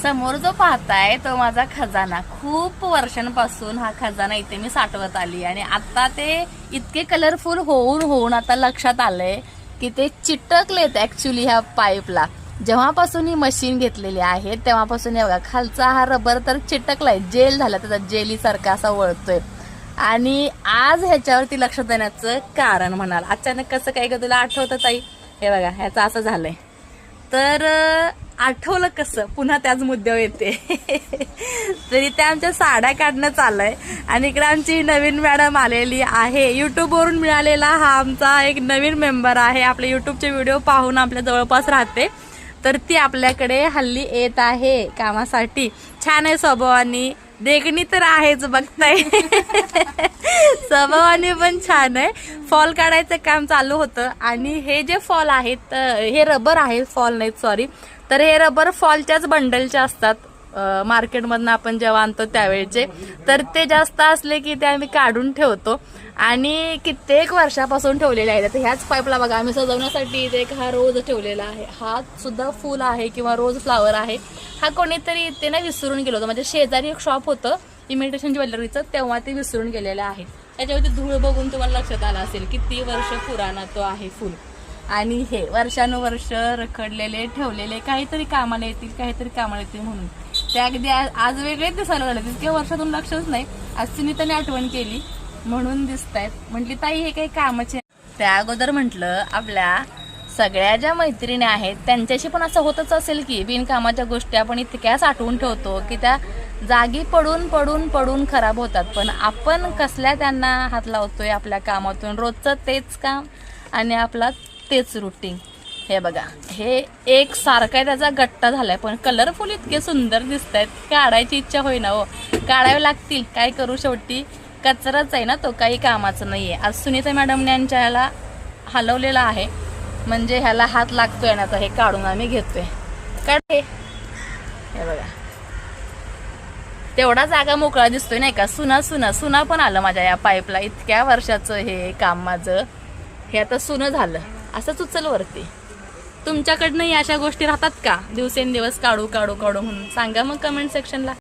समोर जो पाहताय तो माझा खजाना. खूप वर्षांपासून हा खजाना इथे मी साठवत आली आणि आता ते इतके कलरफुल होऊन आता लक्षात आलंय की ते चिटकलेत ऍक्च्युली ह्या पाईपला. जेव्हापासून ही मशीन घेतलेली आहे तेव्हापासून एवढा खालचा हा रबर तर चिटकलाय, जेल झाला, त्याचा जेली सारखा असा वळतोय. आणि आज ह्याच्यावरती लक्ष देण्याचं कारण म्हणाल अचानक कसं काय का तुला आठवतं ताई? हे बघा ह्याचं असं झालंय. तर आठवलं कसं पुन्हा त्याच मुद्द्यावर येते. तरी त्या आमच्या साड्या काढणं चाललंय आणि इकडे आमची नवीन मॅडम आलेली आहे. युट्यूबवरून मिळालेला हा आमचा एक नवीन मेंबर आहे. आपले युट्यूबचे व्हिडिओ पाहून आपल्या जवळपास राहते. तर ती आपल्याकडे हल्ली येत आहे कामासाठी. छान आहे स्वभावानी, देखणी तर आहेच बघताय. स्वभावाने पण छान आहे. फॉल काढायचं काम चालू होतं आणि हे जे फॉल आहेत हे रबर आहे, फॉल नाहीत सॉरी. तर हे रबर फॉलच्याच बंडलचे असतात मार्केटमधनं आपण जेव्हा आणतो त्यावेळेचे. तर ते जास्त असले की ते आम्ही काढून ठेवतो आणि कित्येक वर्षापासून ठेवलेले आहेत. तर ह्याच पाईपला बघा आम्ही सजवण्यासाठी इथे एक हा रोज ठेवलेला आहे. हा सुद्धा फुल आहे किंवा रोज फ्लावर आहे. हा कोणीतरी ते ना विसरून गेलो होतं. म्हणजे शेजारी एक शॉप होतं इमिटेशन ज्वेलरीचं, तेव्हा ते विसरून गेलेलं आहे. त्याच्यावरती धूळ बघून तुम्हाला लक्षात आलं असेल किती वर्ष पुराणा तो आहे फुल. आणि हे वर्षानुवर्ष रखडलेले ठेवलेले काहीतरी कामाला येतील काहीतरी कामाला येतील म्हणून ते अगदी आज वेगळेच दिसायला झाले. तितक्या वर्षातून लक्षच नाही, आज सुनीताने आठवण केली म्हणून दिसतायत. म्हटली ताई हे काही कामाचे. त्या अगोदर म्हटलं आपल्या सगळ्या ज्या मैत्रिणी आहेत त्यांच्याशी पण असं होतच असेल की बिनकामाच्या गोष्टी आपण इतक्या साठवून ठेवतो की त्या जागी पडून पडून पडून खराब होतात. पण आपण कसल्या त्यांना हात लावतोय आपल्या कामातून. रोजचं तेच काम आणि आपला तेच रुटीन. हे बघा हे एक सारखा त्याचा गट्टा झालाय पण कलरफुल इतके सुंदर दिसत आहेत. काढायची इच्छा होईना हो, काढावे लागतील. काय करू, शेवटी कचराच आहे ना तो, काही कामाचं नाहीये. आज सुनीता मॅडमने यांच्या ह्याला हलवलेला आहे म्हणजे ह्याला हात लागतोय ना, तर हे काढून आम्ही घेतोय. काढे हे बघा तेवढा जागा मोकळा दिसतोय नाही का. सुना पण आलं माझ्या या पाईपला. इतक्या वर्षाचं हे काम माझं हे आता सुनं झालं. असंच उचल वरती. तुमच्याकडनंही अशा गोष्टी राहतात का दिवसेंदिवस काढू म्हणून? सांगा मग कमेंट सेक्शनला.